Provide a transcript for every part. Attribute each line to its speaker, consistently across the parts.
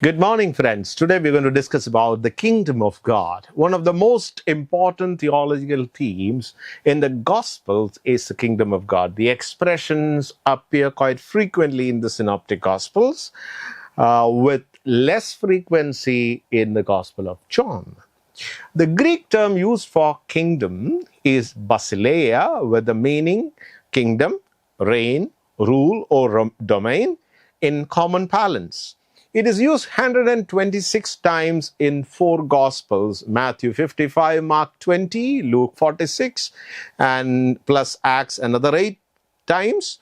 Speaker 1: Good morning, friends. Today we're going to discuss about the kingdom of God. One of the most important theological themes in the Gospels is the kingdom of God. The expressions appear quite frequently in the Synoptic Gospels, with less frequency in the Gospel of John. The Greek term used for kingdom is basileia, with the meaning kingdom, reign, rule, or domain in common parlance. It is used 126 times in four Gospels: Matthew 55, Mark 20, Luke 46, and plus Acts another 8 times.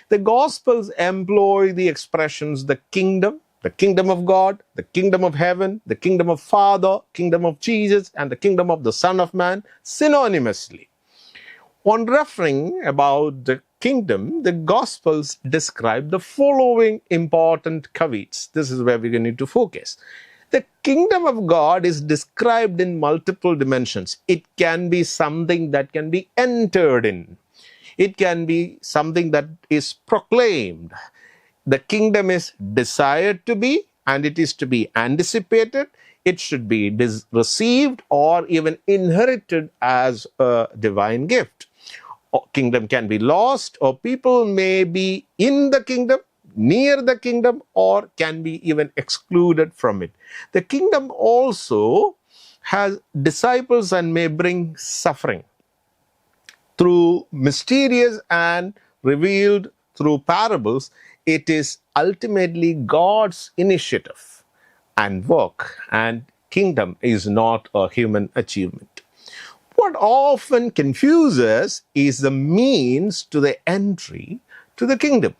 Speaker 1: The Gospels employ the expressions the kingdom of God, the kingdom of heaven, the kingdom of Father, kingdom of Jesus, and the kingdom of the Son of Man synonymously. On referring about the kingdom, the Gospels describe the following important caveats. This is where we need to focus. The kingdom of God is described in multiple dimensions. It can be something that can be entered in. It can be something that is proclaimed. The kingdom is desired to be, and it is to be anticipated. It should be received or even inherited as a divine gift. Kingdom can be lost, or people may be in the kingdom, near the kingdom, or can be even excluded from it. The kingdom also has disciples and may bring suffering. Through mysterious and revealed through parables, it is ultimately God's initiative and work, and kingdom is not a human achievement. What often confuses is the means to the entry to the kingdom,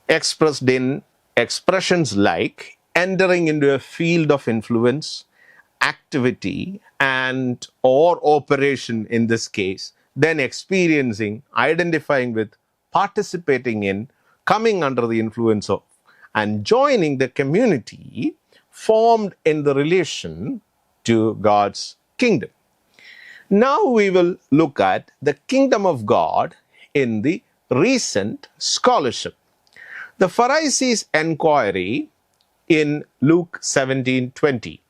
Speaker 1: expressed in expressions like entering into a field of influence, activity, and or operation in this case, then experiencing, identifying with, participating in, coming under the influence of, and joining the community formed in the relation to God's kingdom. Now we will look at the kingdom of God in the recent scholarship. The Pharisees' inquiry in Luke 17:20.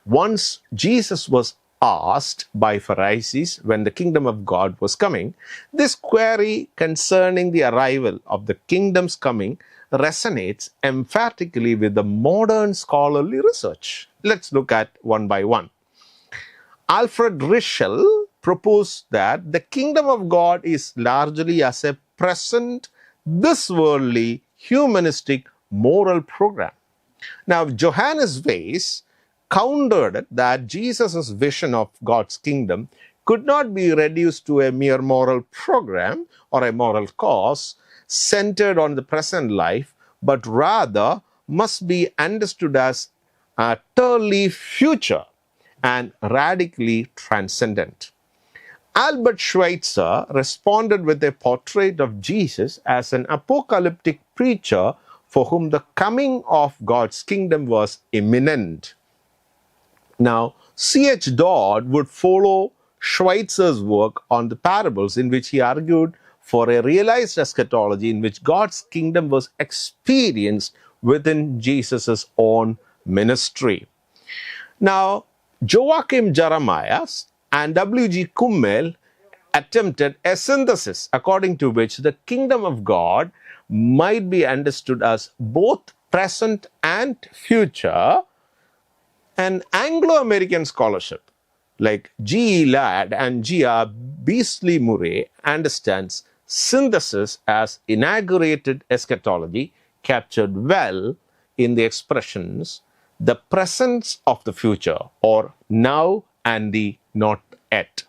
Speaker 1: Once Jesus was asked by Pharisees when the kingdom of God was coming, this query concerning the arrival of the kingdom's coming resonates emphatically with the modern scholarly research. Let's look at one by one. Alfred Rischel proposed that the kingdom of God is largely as a present, this worldly, humanistic, moral program. Now, Johannes Weiss countered that Jesus' vision of God's kingdom could not be reduced to a mere moral program or a moral cause centered on the present life, but rather must be understood as utterly future and radically transcendent. Albert Schweitzer responded with a portrait of Jesus as an apocalyptic preacher for whom the coming of God's kingdom was imminent. Now, C.H. Dodd would follow Schweitzer's work on the parables, in which he argued for a realized eschatology in which God's kingdom was experienced within Jesus' own ministry. Now, Joachim Jeremiah and W.G. Kummel attempted a synthesis according to which the kingdom of God might be understood as both present and future. An Anglo-American scholarship like G.E. Ladd and G.R. Beasley Murray understands synthesis as inaugurated eschatology captured well in the expressions the presence of the future, or now and the not yet.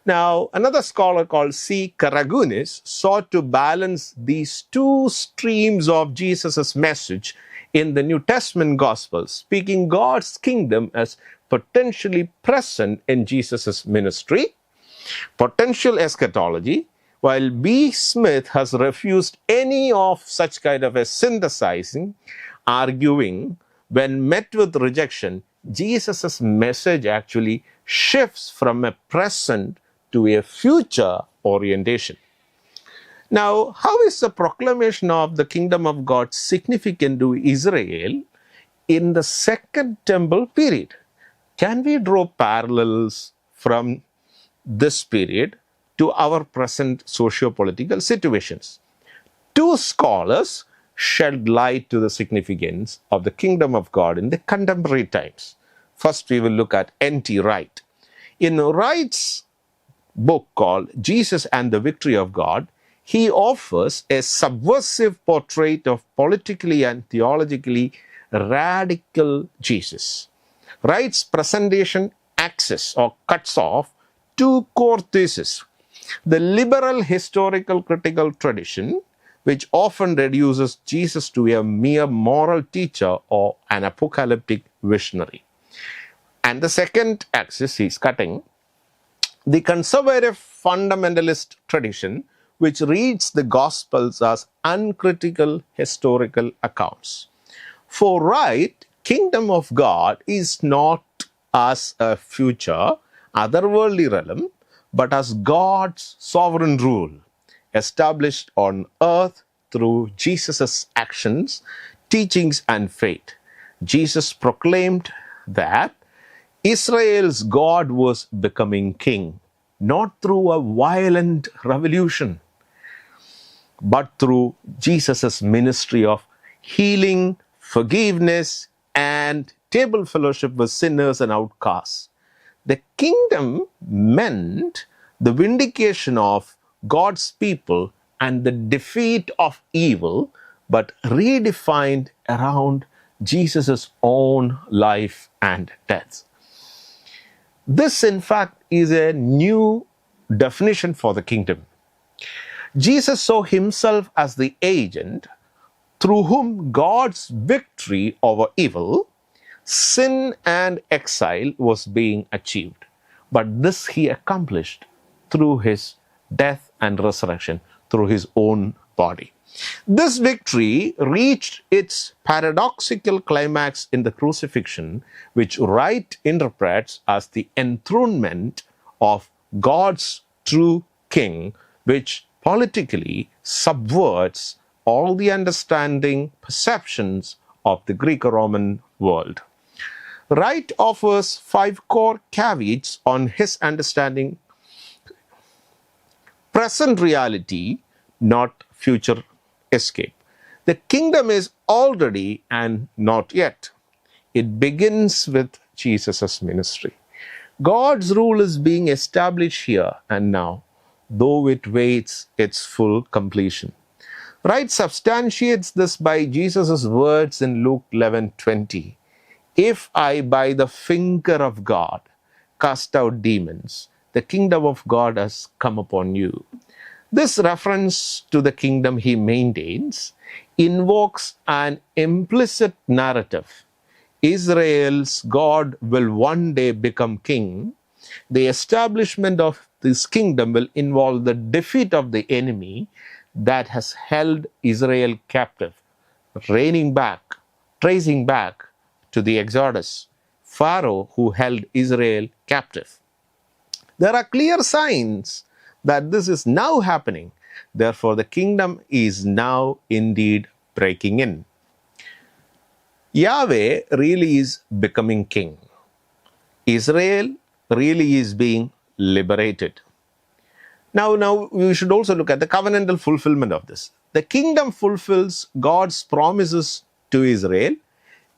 Speaker 1: Now, another scholar called C. Karagunis sought to balance these two streams of Jesus' message in the New Testament Gospels, speaking God's kingdom as potentially present in Jesus' ministry, potential eschatology, while B. Smith has refused any of such kind of a synthesizing, arguing when met with rejection, Jesus' message actually shifts from a present to a future orientation. Now, how is the proclamation of the kingdom of God significant to Israel in the Second Temple period. Can we draw parallels from this period to our present socio-political situations? Two scholars shed light to the significance of the kingdom of God in the contemporary times. First, we will look at N.T. Wright. In Wright's book called Jesus and the Victory of God, he offers a subversive portrait of politically and theologically radical Jesus. Wright's presentation axes or cuts off two core theses: the liberal historical critical tradition, which often reduces Jesus to a mere moral teacher or an apocalyptic visionary. And the second axis he's cutting, the conservative fundamentalist tradition, which reads the Gospels as uncritical historical accounts. For Wright, kingdom of God is not as a future, otherworldly realm, but as God's sovereign rule, established on earth through Jesus' actions, teachings, and faith. Jesus proclaimed that Israel's God was becoming king, not through a violent revolution, but through Jesus' ministry of healing, forgiveness, and table fellowship with sinners and outcasts. The kingdom meant the vindication of God's people and the defeat of evil, but redefined around Jesus' own life and death. This, in fact, is a new definition for the kingdom. Jesus saw himself as the agent through whom God's victory over evil, sin, and exile was being achieved. But this he accomplished through his death and resurrection, through his own body. This victory reached its paradoxical climax in the crucifixion, which Wright interprets as the enthronement of God's true king, which politically subverts all the understanding perceptions of the Greco-Roman world. Wright offers 5 core caveats on his understanding: present reality, not future escape. The kingdom is already and not yet. It begins with Jesus' ministry. God's rule is being established here and now, though it waits its full completion. Wright substantiates this by Jesus' words in Luke 11:20. If I by the finger of God cast out demons, the kingdom of God has come upon you. This reference to the kingdom he maintains invokes an implicit narrative. Israel's God will one day become king. The establishment of this kingdom will involve the defeat of the enemy that has held Israel captive, tracing back to the Exodus, Pharaoh who held Israel captive. There are clear signs that this is now happening. Therefore, the kingdom is now indeed breaking in. Yahweh really is becoming king. Israel really is being liberated. Now we should also look at the covenantal fulfillment of this. The kingdom fulfills God's promises to Israel.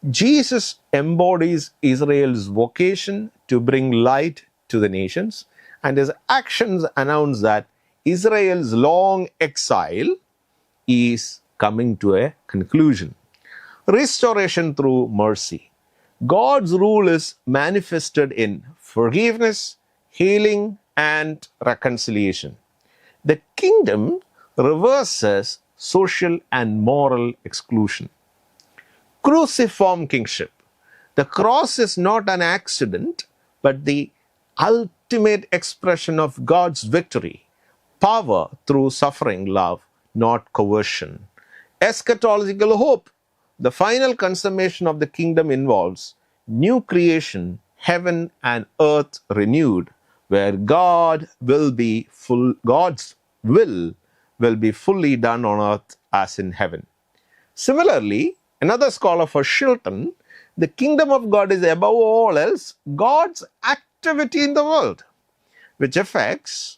Speaker 1: Jesus embodies Israel's vocation to bring light to the nations, and his actions announce that Israel's long exile is coming to a conclusion. Restoration through mercy. God's rule is manifested in forgiveness, healing, and reconciliation. The kingdom reverses social and moral exclusion. Cruciform kingship. The cross is not an accident, but the ultimate expression of God's victory. Power through suffering love, not coercion. Eschatological hope. The final consummation of the kingdom involves new creation, heaven and earth renewed, where God's will will be fully done on earth as in heaven. Similarly, another scholar for Shilton The kingdom of God is above all else God's activity in the world, which affects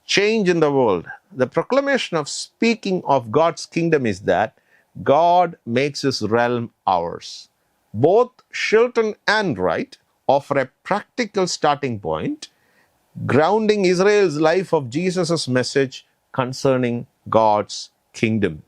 Speaker 1: change in the world. The proclamation of speaking of God's kingdom is that God makes his realm ours. Both Shilton and Wright offer a practical starting point, grounding Israel's life of Jesus' message concerning God's kingdom.